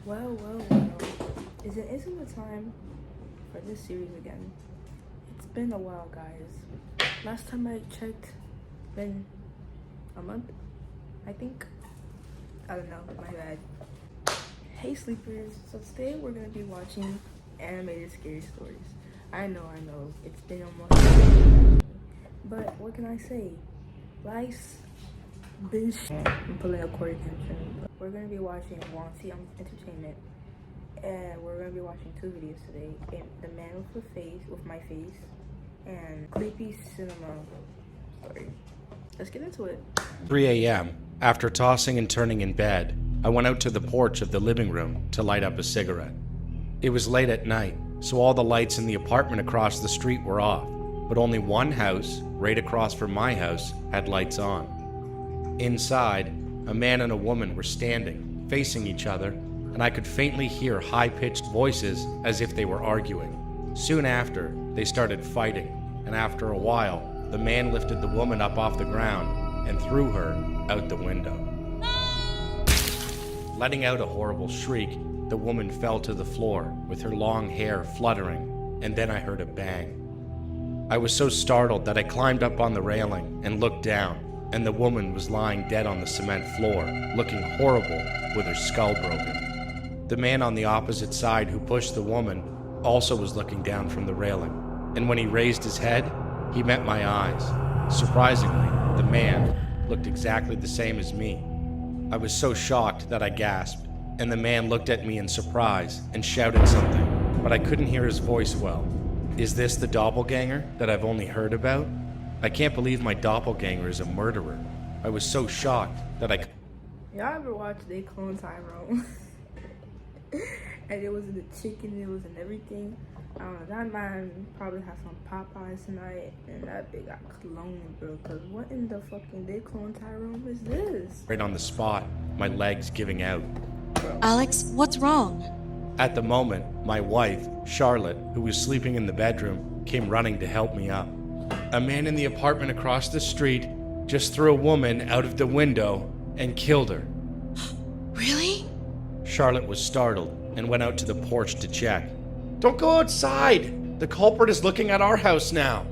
Well. Isn't the time for this series again? It's been a while, guys. Last time I checked, been a month, I think. I don't know, my bad. Hey, sleepers. So today we're gonna be watching animated scary stories. I know, it's been almost. But what can I say? Life's been I'm pulling a cord attention. We're gonna be watching Wonti Entertainment, and we're gonna be watching two videos today: The Man with My Face, and Creepy Cinema Story. Let's get into it. 3 a.m. After tossing and turning in bed, I went out to the porch of the living room to light up a cigarette. It was late at night, so all the lights in the apartment across the street were off, but only one house, right across from my house, had lights on. Inside, a man and a woman were standing, facing each other, and I could faintly hear high-pitched voices as if they were arguing. Soon after, they started fighting, and after a while, the man lifted the woman up off the ground and threw her out the window. Letting out a horrible shriek, the woman fell to the floor with her long hair fluttering, and then I heard a bang. I was so startled that I climbed up on the railing and looked down, and the woman was lying dead on the cement floor, looking horrible with her skull broken. The man on the opposite side who pushed the woman also was looking down from the railing, and when he raised his head, he met my eyes. Surprisingly, the man looked exactly the same as me. I was so shocked that I gasped, and the man looked at me in surprise and shouted something, but I couldn't hear his voice well. Is this the doppelganger that I've only heard about? I can't believe my doppelganger is a murderer. I was so shocked that I... Y'all ever watch They Clone Tyrone? And it was in the chicken, it was in everything. I don't know, that man probably has some Popeyes tonight, and that big got cloned, bro. Cause what in the fucking They Clone Tyrone is this? Right on the spot, my legs giving out. Bro. Alex, what's wrong? At the moment, my wife, Charlotte, who was sleeping in the bedroom, came running to help me up. A man in the apartment across the street just threw a woman out of the window and killed her. Really? Charlotte was startled and went out to the porch to check. Don't go outside! The culprit is looking at our house now,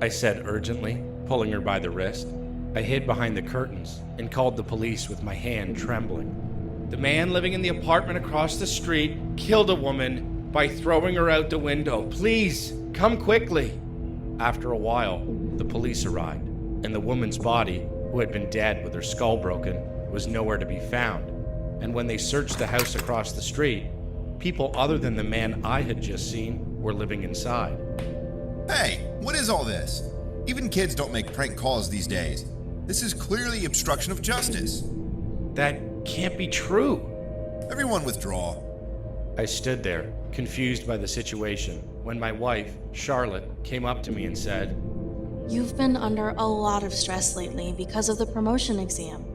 I said urgently, pulling her by the wrist. I hid behind the curtains and called the police with my hand trembling. The man living in the apartment across the street killed a woman by throwing her out the window. Please, come quickly. After a while, the police arrived, and the woman's body, who had been dead with her skull broken, was nowhere to be found. And when they searched the house across the street, people other than the man I had just seen were living inside. Hey, what is all this? Even kids don't make prank calls these days. This is clearly obstruction of justice. That can't be true. Everyone withdraw. I stood there, confused by the situation, when my wife, Charlotte, came up to me and said, You've been under a lot of stress lately because of the promotion exam.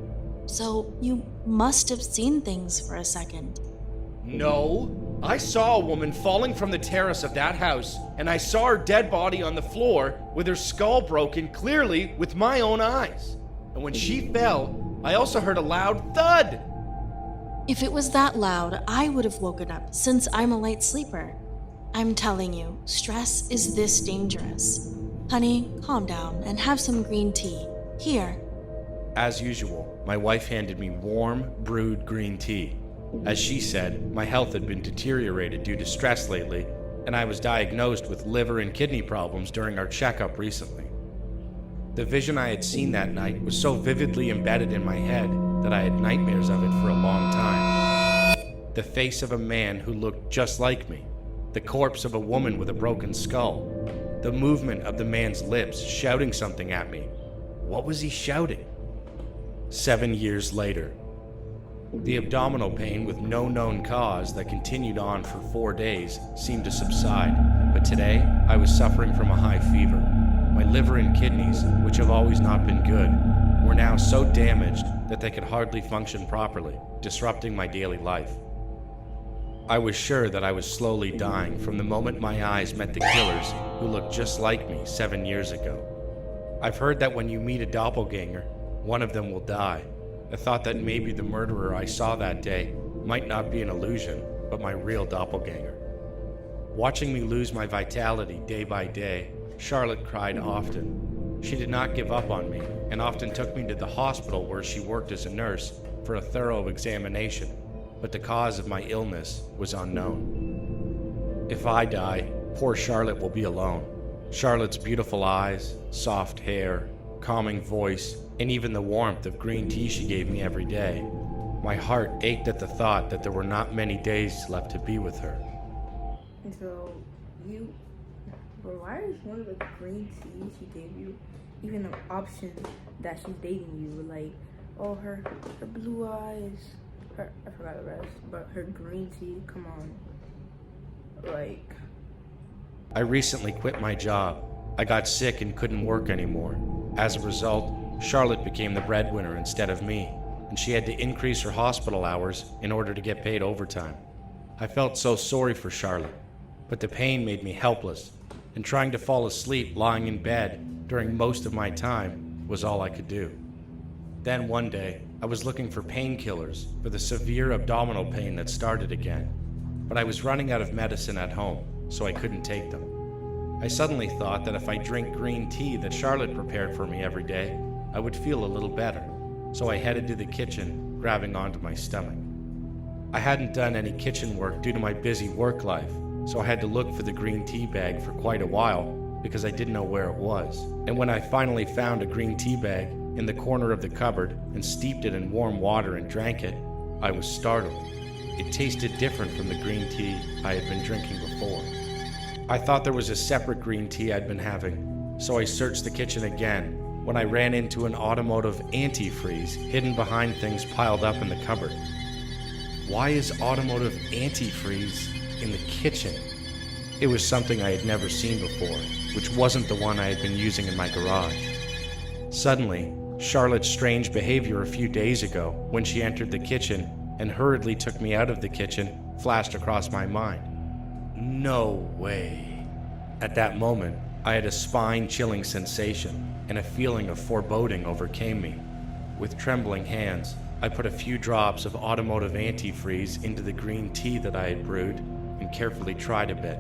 So you must have seen things for a second. No, I saw a woman falling from the terrace of that house, and I saw her dead body on the floor with her skull broken clearly with my own eyes. And when she fell, I also heard a loud thud. If it was that loud, I would have woken up since I'm a light sleeper. I'm telling you, stress is this dangerous. Honey, calm down and have some green tea. Here. As usual, my wife handed me warm, brewed green tea. As she said, my health had been deteriorated due to stress lately, and I was diagnosed with liver and kidney problems during our checkup recently. The vision I had seen that night was so vividly embedded in my head that I had nightmares of it for a long time. The face of a man who looked just like me, the corpse of a woman with a broken skull, the movement of the man's lips shouting something at me. What was he shouting? 7 years later. The abdominal pain with no known cause that continued on for 4 days seemed to subside, but today I was suffering from a high fever. My liver and kidneys, which have always not been good, were now so damaged that they could hardly function properly, disrupting my daily life. I was sure that I was slowly dying from the moment my eyes met the killers who looked just like me 7 years ago. I've heard that when you meet a doppelganger, one of them will die. I thought that maybe the murderer I saw that day might not be an illusion, but my real doppelganger. Watching me lose my vitality day by day, Charlotte cried often. She did not give up on me and often took me to the hospital where she worked as a nurse for a thorough examination, but the cause of my illness was unknown. If I die, poor Charlotte will be alone. Charlotte's beautiful eyes, soft hair, calming voice, and even the warmth of green tea she gave me every day. My heart ached at the thought that there were not many days left to be with her. And so but why is one of the green teas she gave you even an option that she's dating you? Like, oh, her blue eyes, I forgot the rest, but her green tea, come on. Like, I recently quit my job. I got sick and couldn't work anymore. As a result, Charlotte became the breadwinner instead of me, and she had to increase her hospital hours in order to get paid overtime. I felt so sorry for Charlotte, but the pain made me helpless, and trying to fall asleep lying in bed during most of my time was all I could do. Then one day, I was looking for painkillers for the severe abdominal pain that started again, but I was running out of medicine at home, so I couldn't take them. I suddenly thought that if I drank green tea that Charlotte prepared for me every day, I would feel a little better, so I headed to the kitchen, grabbing onto my stomach. I hadn't done any kitchen work due to my busy work life, so I had to look for the green tea bag for quite a while because I didn't know where it was. And when I finally found a green tea bag in the corner of the cupboard and steeped it in warm water and drank it, I was startled. It tasted different from the green tea I had been drinking before. I thought there was a separate green tea I'd been having, so I searched the kitchen again when I ran into an automotive antifreeze hidden behind things piled up in the cupboard. Why is automotive antifreeze in the kitchen? It was something I had never seen before, which wasn't the one I had been using in my garage. Suddenly, Charlotte's strange behavior a few days ago when she entered the kitchen and hurriedly took me out of the kitchen flashed across my mind. No way. At that moment, I had a spine-chilling sensation, and a feeling of foreboding overcame me. With trembling hands, I put a few drops of automotive antifreeze into the green tea that I had brewed and carefully tried a bit.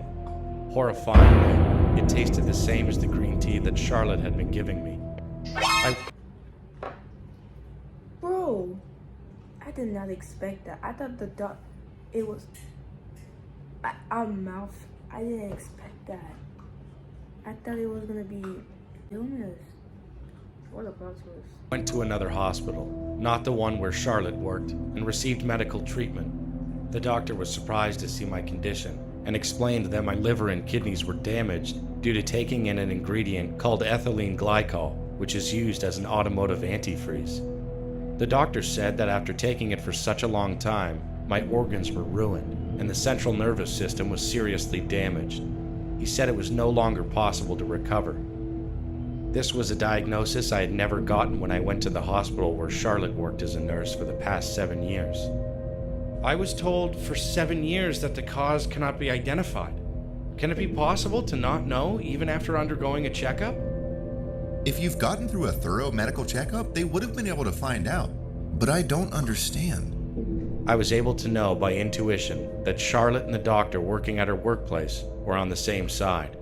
Horrifyingly, it tasted the same as the green tea that Charlotte had been giving me. bro, I did not expect that. I thought it was our mouth. I didn't expect that. I thought it was gonna be illness. What a plot twist. Went to another hospital, not the one where Charlotte worked, and received medical treatment. The doctor was surprised to see my condition and explained that my liver and kidneys were damaged due to taking in an ingredient called ethylene glycol, which is used as an automotive antifreeze. The doctor said that after taking it for such a long time, my organs were ruined and the central nervous system was seriously damaged. He said it was no longer possible to recover. This was a diagnosis I had never gotten when I went to the hospital where Charlotte worked as a nurse for the past 7 years. I was told for 7 years that the cause cannot be identified. Can it be possible to not know even after undergoing a checkup? If you've gotten through a thorough medical checkup, they would have been able to find out. But I don't understand. I was able to know by intuition that Charlotte and the doctor working at her workplace were on the same side.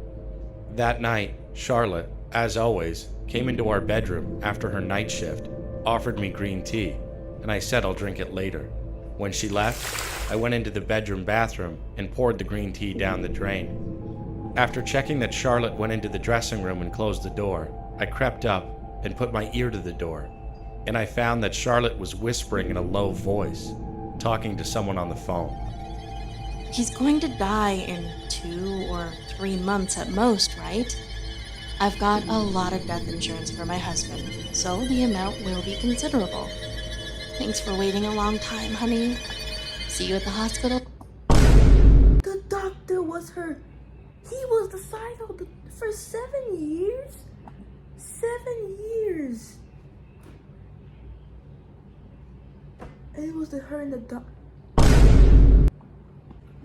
That night, Charlotte, as always, came into our bedroom after her night shift, offered me green tea, and I said I'll drink it later. When she left, I went into the bedroom bathroom and poured the green tea down the drain. After checking that Charlotte went into the dressing room and closed the door, I crept up and put my ear to the door, and I found that Charlotte was whispering in a low voice, talking to someone on the phone. He's going to die in 2 or 3 months at most, right? I've got a lot of death insurance for my husband, so the amount will be considerable. Thanks for waiting a long time, honey. See you at the hospital. The doctor was her. He was the side of for 7 years? 7 years. And it was her and the doctor.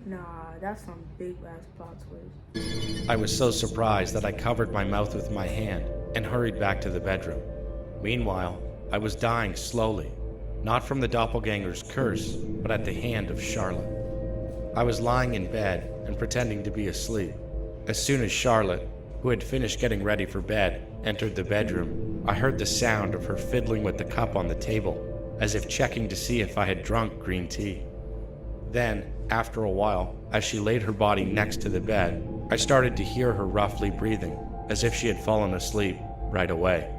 Nah, that's some big ass plot twist. I was so surprised that I covered my mouth with my hand and hurried back to the bedroom. Meanwhile, I was dying slowly. not from the doppelganger's curse, but at the hand of Charlotte. I was lying in bed and pretending to be asleep. As soon as Charlotte, who had finished getting ready for bed, entered the bedroom, I heard the sound of her fiddling with the cup on the table, as if checking to see if I had drunk green tea. Then, after a while, as she laid her body next to the bed, I started to hear her roughly breathing, as if she had fallen asleep right away.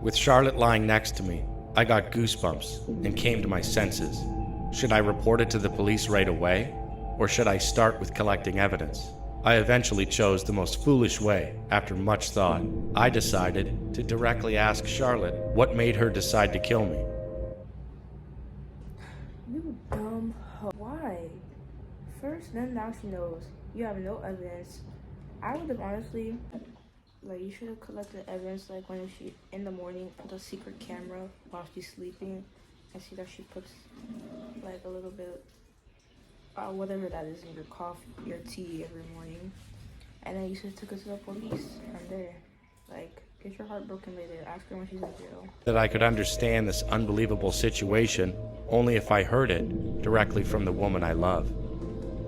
With Charlotte lying next to me, I got goosebumps and came to my senses. Should I report it to the police right away, or should I start with collecting evidence? I eventually chose the most foolish way. After much thought, I decided to directly ask Charlotte what made her decide to kill me. You dumb hoe. Why? First, then now she knows. You have no evidence. I would have honestly, you should have collected evidence, when she, in the morning, the secret camera while she's sleeping, and see that she puts, a little bit, whatever that is in your coffee, your tea every morning. And then you should have took it to the police from there. Get your heart broken later. Ask her when she's in jail. That I could understand this unbelievable situation only if I heard it directly from the woman I love.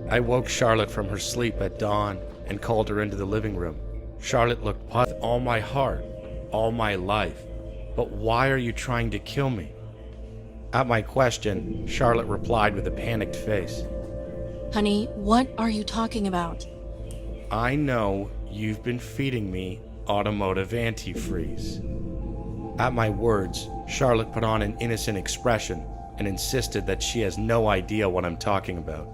I woke Charlotte from her sleep at dawn and called her into the living room. Charlotte looked with all my heart, all my life. But why are you trying to kill me? At my question, Charlotte replied with a panicked face. Honey, what are you talking about? I know you've been feeding me automotive antifreeze. At my words, Charlotte put on an innocent expression and insisted that she has no idea what I'm talking about.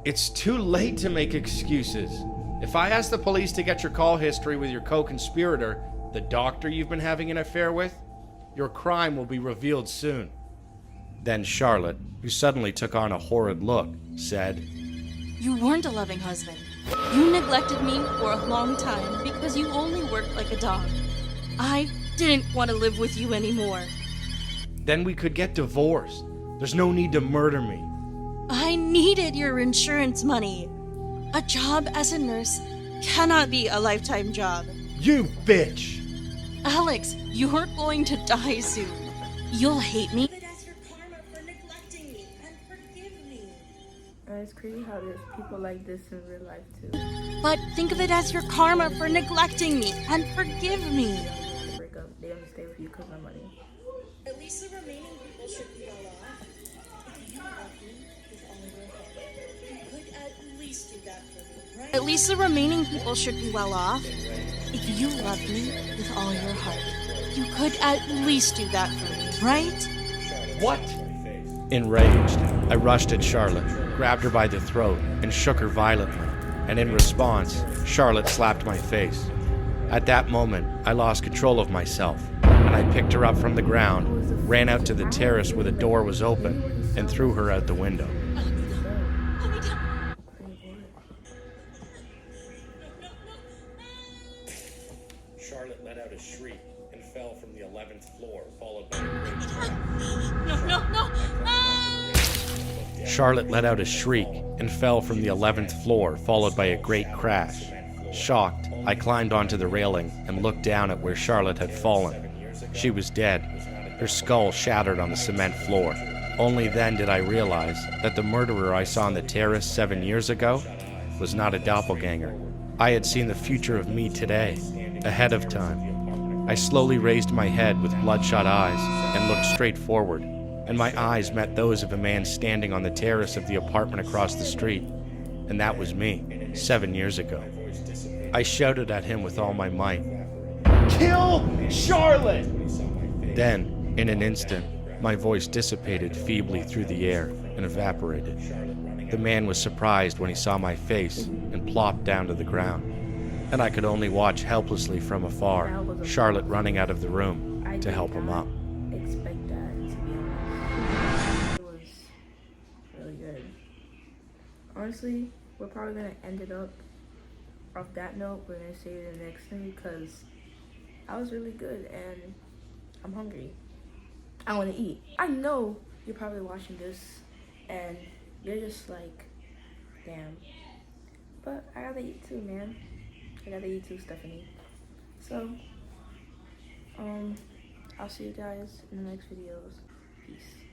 It's too late to make excuses. If I ask the police to get your call history with your co-conspirator, the doctor you've been having an affair with, your crime will be revealed soon. Then Charlotte, who suddenly took on a horrid look, said, You weren't a loving husband. You neglected me for a long time because you only worked like a dog. I didn't want to live with you anymore. Then we could get divorced. There's no need to murder me. I needed your insurance money. A job as a nurse cannot be a lifetime job. You bitch! Alex, you're going to die soon. You'll hate me. That's your karma for neglecting me, and forgive me. And it's crazy how there's people like this in real life too. But think of it as your karma for neglecting me and forgive me. They break up, they only stay with you because of money. At least the remaining people should be well off. If you love me with all your heart, you could at least do that for me, right? At least the remaining people should be well off. If you love me with all your heart, you could at least do that for me, right? What? Enraged, I rushed at Charlotte, grabbed her by the throat, and shook her violently. And in response, Charlotte slapped my face. At that moment, I lost control of myself, and I picked her up from the ground, ran out to the terrace where the door was open, and threw her out the window. Charlotte let out a shriek and fell from the 11th floor, followed by a great crash. No. Charlotte let out a shriek and fell from the 11th floor, followed by a great crash. Shocked, I climbed onto the railing and looked down at where Charlotte had fallen. She was dead, her skull shattered on the cement floor. Only then did I realize that the murderer I saw on the terrace 7 years ago was not a doppelganger. I had seen the future of me today, ahead of time. I slowly raised my head with bloodshot eyes and looked straight forward, and my eyes met those of a man standing on the terrace of the apartment across the street, and that was me, 7 years ago. I shouted at him with all my might, "Kill Charlotte!" Then, in an instant, my voice dissipated feebly through the air and evaporated. The man was surprised when he saw my face and plopped down to the ground, and I could only watch helplessly from afar, Charlotte running out of the room to help him up. Expect that, to be honest. It was really good. Honestly, we're probably gonna end it up off that note. We're gonna say the next thing because I was really good and I'm hungry. I want to eat. I know you're probably watching this and you're just like, damn. But I gotta eat too, man. I gotta eat too, Stephanie. So, I'll see you guys in the next videos. Peace.